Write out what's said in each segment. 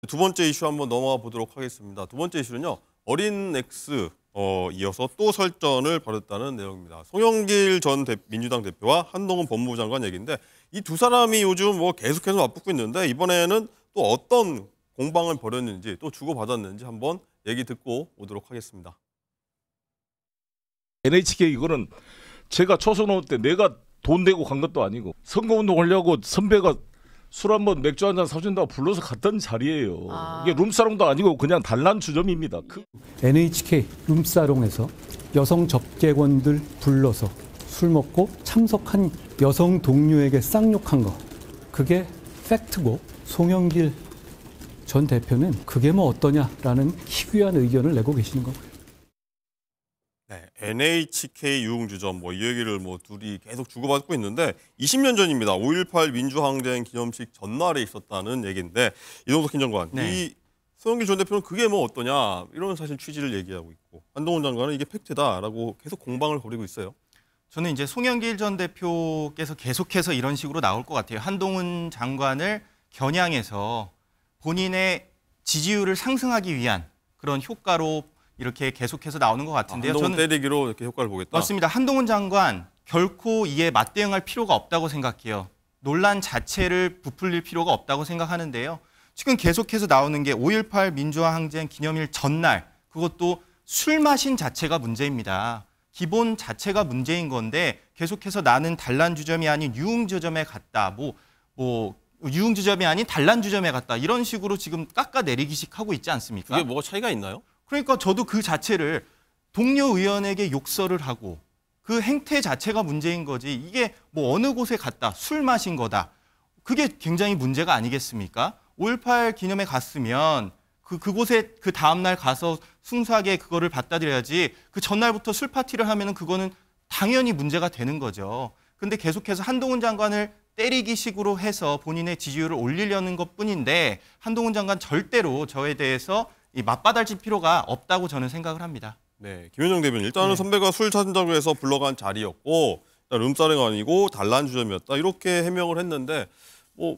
두 번째 이슈 한번 넘어가 보도록 하겠습니다. 두 번째 이슈는요. 어린 X 이어서 또 설전을 벌였다는 내용입니다. 송영길 전 민주당 대표와 한동훈 법무부 장관 얘기인데 이 두 사람이 요즘 뭐 계속해서 맞붙고 있는데 이번에는 또 어떤 공방을 벌였는지 또 주고받았는지 한번 얘기 듣고 오도록 하겠습니다. NHK 이거는 제가 초선 올 때 내가 돈 내고 간 것도 아니고 선거운동 하려고 선배가 술 한번 맥주 한잔 사준다고 불러서 갔던 자리예요. 이게 룸사롱도 아니고 그냥 단란 주점입니다. NHK 룸사롱에서 여성 접객원들 불러서 술 먹고 참석한 여성 동료에게 쌍욕한 거, 그게 팩트고 송영길 전 대표는 그게 뭐 어떠냐라는 희귀한 의견을 내고 계시는 거고요. 네, NHK 유흥주점 이 얘기를 둘이 계속 주고받고 있는데 20년 전입니다. 5.18 민주항쟁 기념식 전날에 있었다는 얘기인데 이동석 행정관, 이 송영길 전 대표는 그게 뭐 어떠냐 이런 사실 취지를 얘기하고 있고 한동훈 장관은 이게 팩트다라고 계속 공방을 벌이고 있어요. 저는 이제 송영길 전 대표께서 계속해서 이런 식으로 나올 것 같아요. 한동훈 장관을 겨냥해서 본인의 지지율을 상승하기 위한 그런 효과로 이렇게 계속해서 나오는 것 같은데요. 한동훈 때리기로 이렇게 효과를 보겠다. 맞습니다. 한동훈 장관 결코 이에 맞대응할 필요가 없다고 생각해요. 논란 자체를 부풀릴 필요가 없다고 생각하는데요. 지금 계속해서 나오는 게 5.18 민주화 항쟁 기념일 전날, 그것도 술 마신 자체가 문제입니다. 기본 자체가 문제인 건데 계속해서 나는 단란주점이 아닌 유흥주점에 갔다. 유흥주점이 아닌 단란주점에 갔다. 이런 식으로 지금 깎아내리기식 하고 있지 않습니까? 그게 뭐가 차이가 있나요? 그러니까 저도 그 자체를 동료 의원에게 욕설을 하고 그 행태 자체가 문제인 거지 이게 뭐 어느 곳에 갔다 술 마신 거다. 그게 굉장히 문제가 아니겠습니까? 5.18 기념에 갔으면 그곳에 그 다음날 가서 순수하게 그거를 받아들여야지 그 전날부터 술 파티를 하면은 그거는 당연히 문제가 되는 거죠. 근데 계속해서 한동훈 장관을 때리기 식으로 해서 본인의 지지율을 올리려는 것뿐인데 한동훈 장관 절대로 저에 대해서 맞받아칠 필요가 없다고 저는 생각을 합니다. 네, 김현정 대변인. 일단은 선배가 술 사준다고 해서 불러간 자리였고 룸사롱 아니고 단란주점이었다. 이렇게 해명을 했는데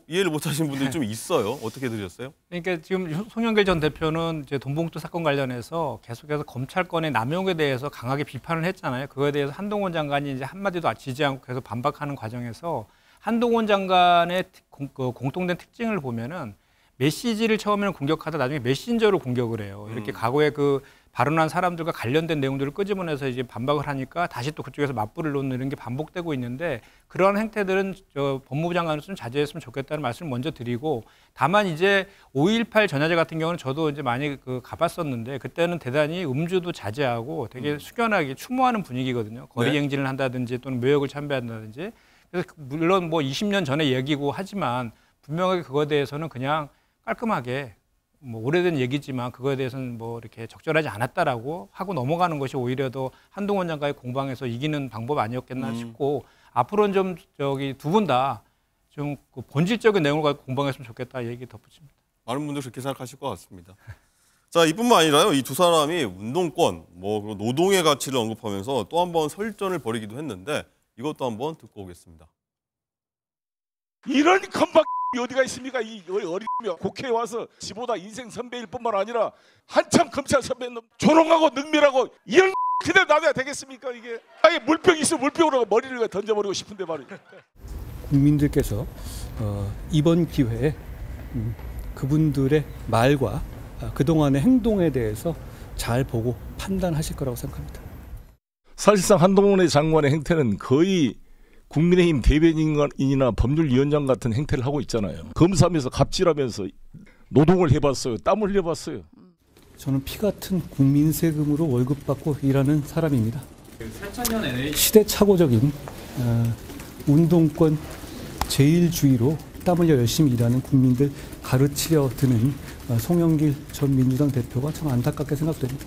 이해를 못하시는 분들이 좀 있어요. 어떻게 들으셨어요? 그러니까 지금 송영길 전 대표는 이제 돈봉투 사건 관련해서 계속해서 검찰권의 남용에 대해서 강하게 비판을 했잖아요. 그거에 대해서 한동훈 장관이 이제 한마디도 지지 않고 계속 반박하는 과정에서 한동훈 장관의 공통된 특징을 보면은 메시지를 처음에는 공격하다 나중에 메신저로 공격을 해요. 이렇게 과거에 그 발언한 사람들과 관련된 내용들을 끄집어내서 이제 반박을 하니까 다시 또 그쪽에서 맞불을 놓는 이런 게 반복되고 있는데 그러한 행태들은 법무부 장관은 좀 자제했으면 좋겠다는 말씀을 먼저 드리고 다만 이제 5.18 전야제 같은 경우는 저도 이제 많이 가봤었는데 그때는 대단히 음주도 자제하고 되게 숙연하게 추모하는 분위기거든요. 거리 행진을 한다든지 또는 묘역을 참배한다든지 그래서 물론 20년 전의 얘기고 하지만 분명하게 그거에 대해서는 그냥 깔끔하게 오래된 얘기지만 그거에 대해서는 이렇게 적절하지 않았다라고 하고 넘어가는 것이 오히려 더 한동훈 장관의 공방에서 이기는 방법 아니었겠나 싶고 앞으로는 좀 두 분 다 좀 본질적인 내용을 가지고 공방했으면 좋겠다 얘기 덧붙입니다. 많은 분들이 그렇게 생각하실 것 같습니다. 자, 이뿐만 아니라요. 이 두 사람이 운동권, 노동의 가치를 언급하면서 또 한 번 설전을 벌이기도 했는데 이것도 한번 듣고 오겠습니다. 이런 건방 어디가 있습니까? 이 어리며 국회에 와서 지보다 인생 선배일 뿐만 아니라 한참 검찰 선배는 조롱하고 능멸하고 이런 그대로 놔둬야 되겠습니까? 이게 아예 물병 있으면 물병으로 머리를 던져버리고 싶은데 말이에요. 국민들께서 이번 기회에 그분들의 말과 그동안의 행동에 대해서 잘 보고 판단하실 거라고 생각합니다. 사실상 한동훈 장관의 행태는 거의 국민의힘 대변인이나 법률위원장 같은 행태를 하고 있잖아요. 검사하면서 갑질하면서 노동을 해봤어요. 땀 흘려봤어요. 저는 피 같은 국민 세금으로 월급 받고 일하는 사람입니다. 시대착오적인 운동권 제일주의로 땀 흘려 열심히 일하는 국민들 가르치려 드는 송영길 전 민주당 대표가 참 안타깝게 생각됩니다.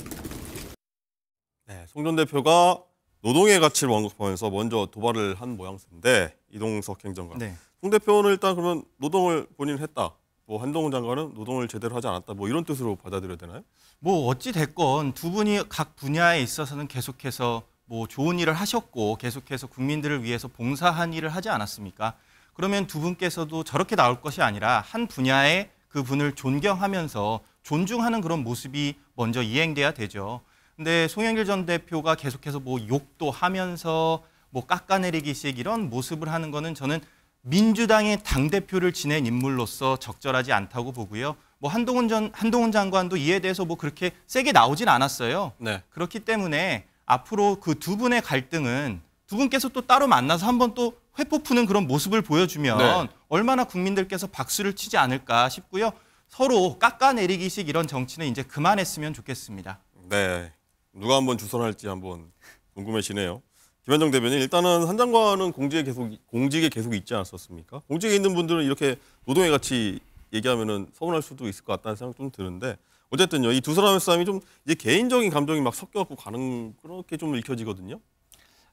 네, 송 전 대표가 노동의 가치를 언급하면서 먼저 도발을 한 모양새인데 이동석 행정관. 송 대표는 일단 그러면 노동을 본인은 했다. 한동훈 장관은 노동을 제대로 하지 않았다. 이런 뜻으로 받아들여야 되나요? 어찌 됐건 두 분이 각 분야에 있어서는 계속해서 좋은 일을 하셨고 계속해서 국민들을 위해서 봉사한 일을 하지 않았습니까? 그러면 두 분께서도 저렇게 나올 것이 아니라 한 분야의 그분을 존경하면서 존중하는 그런 모습이 먼저 이행돼야 되죠. 근데 송영길 전 대표가 계속해서 뭐 욕도 하면서 뭐 깎아내리기식 이런 모습을 하는 거는 저는 민주당의 당대표를 지낸 인물로서 적절하지 않다고 보고요. 뭐 한동훈 장관도 이에 대해서 뭐 그렇게 세게 나오진 않았어요. 네. 그렇기 때문에 앞으로 그 두 분의 갈등은 두 분께서 또 따로 만나서 한번 또 회포 푸는 그런 모습을 보여주면 네. 얼마나 국민들께서 박수를 치지 않을까 싶고요. 서로 깎아내리기식 이런 정치는 이제 그만했으면 좋겠습니다. 네. 누가 한번 주선할지 한번 궁금해지네요. 김현정 대변인, 일단은 한 장관은 공직에 계속 있지 않았었습니까? 공직에 있는 분들은 이렇게 노동의 가치 얘기하면은 서운할 수도 있을 것 같다는 생각 좀 드는데, 어쨌든요, 이 두 사람의 싸움이 좀 이제 개인적인 감정이 막 섞여갖고 가는 그렇게 좀 읽혀지거든요.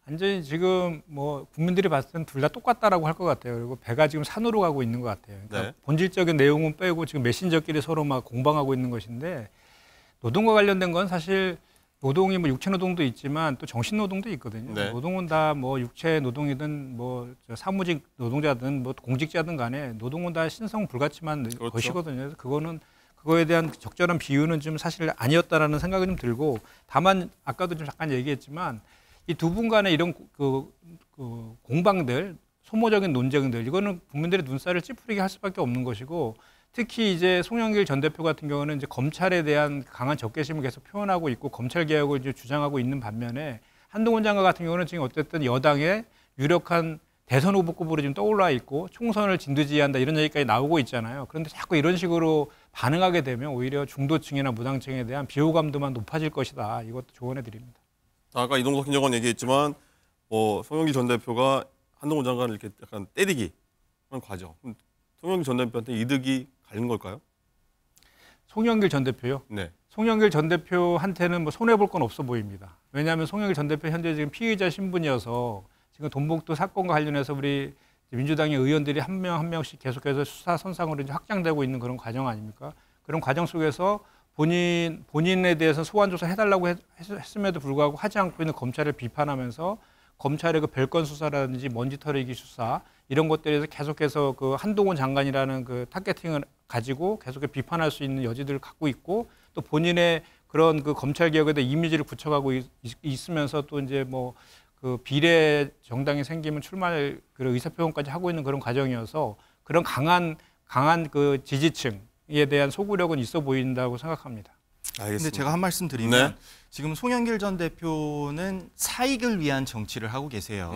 완전히 지금 뭐 국민들이 봤을 땐 둘 다 똑같다라고 할 것 같아요. 그리고 배가 지금 산으로 가고 있는 것 같아요. 그러니까 네. 본질적인 내용은 빼고 지금 메신저끼리 서로 막 공방하고 있는 것인데, 노동과 관련된 건 사실 노동이 뭐 육체 노동도 있지만 또 정신 노동도 있거든요. 네. 노동은 다 뭐 육체 노동이든 뭐 사무직 노동자든 뭐 공직자든 간에 노동은 다 신성 불가침한 그렇죠. 것이거든요. 그래서 그거에 대한 적절한 비유는 좀 사실 아니었다라는 생각이 좀 들고, 다만 아까도 좀 잠깐 얘기했지만 이 두 분 간의 이런 그 공방들, 소모적인 논쟁들, 이거는 국민들의 눈살을 찌푸리게 할 수밖에 없는 것이고, 특히 이제 송영길 전 대표 같은 경우는 이제 검찰에 대한 강한 적개심을 계속 표현하고 있고 검찰 개혁을 이제 주장하고 있는 반면에, 한동훈 장관 같은 경우는 지금 어쨌든 여당의 유력한 대선 후보급으로 지금 떠올라 있고 총선을 진두지휘한다 이런 얘기까지 나오고 있잖아요. 그런데 자꾸 이런 식으로 반응하게 되면 오히려 중도층이나 무당층에 대한 비호감도만 높아질 것이다. 이것도 조언해 드립니다. 아까 이동석 행정관 얘기했지만 송영길 전 대표가 한동훈 장관을 이렇게 약간 때리기 그런 과정. 송영길 전 대표한테 이득이 가는 걸까요? 송영길 전 대표요? 네. 송영길 전 대표한테는 뭐 손해볼 건 없어 보입니다. 왜냐하면 송영길 전 대표 현재 지금 피의자 신분이어서 지금 돈봉투 사건과 관련해서 우리 민주당의 의원들이 한 명 한 명씩 계속해서 수사 선상으로 이제 확장되고 있는 그런 과정 아닙니까? 그런 과정 속에서 본인에 대해서 소환 조사 해달라고 했음에도 불구하고 하지 않고 있는 검찰을 비판하면서 검찰의 그 별건 수사라든지 먼지 털이기 수사 이런 것들에서 계속해서 그 한동훈 장관이라는 그 타겟팅을 가지고 계속 비판할 수 있는 여지들을 갖고 있고, 또 본인의 그런 그 검찰 개혁에 대한 이미지를 굳혀가고 있으면서 또 이제 뭐 그 비례 정당이 생기면 출마할 그런 의사표현까지 하고 있는 그런 과정이어서 그런 강한 그 지지층에 대한 소구력은 있어 보인다고 생각합니다. 알겠습니다. 근데 제가 한 말씀 드리면 네. 지금 송영길 전 대표는 사익을 위한 정치를 하고 계세요.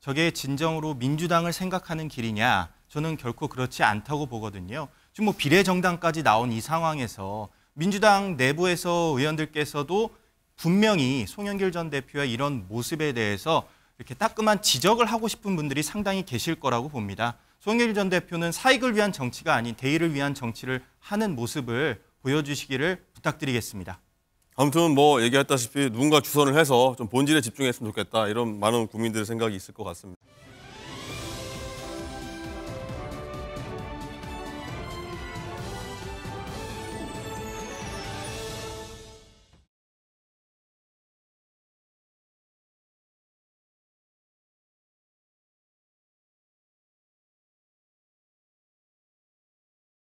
저게 진정으로 민주당을 생각하는 길이냐? 저는 결코 그렇지 않다고 보거든요. 지금 뭐 비례정당까지 나온 이 상황에서 민주당 내부에서 의원들께서도 분명히 송영길 전 대표의 이런 모습에 대해서 이렇게 따끔한 지적을 하고 싶은 분들이 상당히 계실 거라고 봅니다. 송영길 전 대표는 사익을 위한 정치가 아닌 대의를 위한 정치를 하는 모습을 보여주시기를 부탁드리겠습니다. 아무튼 뭐 얘기했다시피 누군가 주선을 해서 좀 본질에 집중했으면 좋겠다 이런 많은 국민들의 생각이 있을 것 같습니다.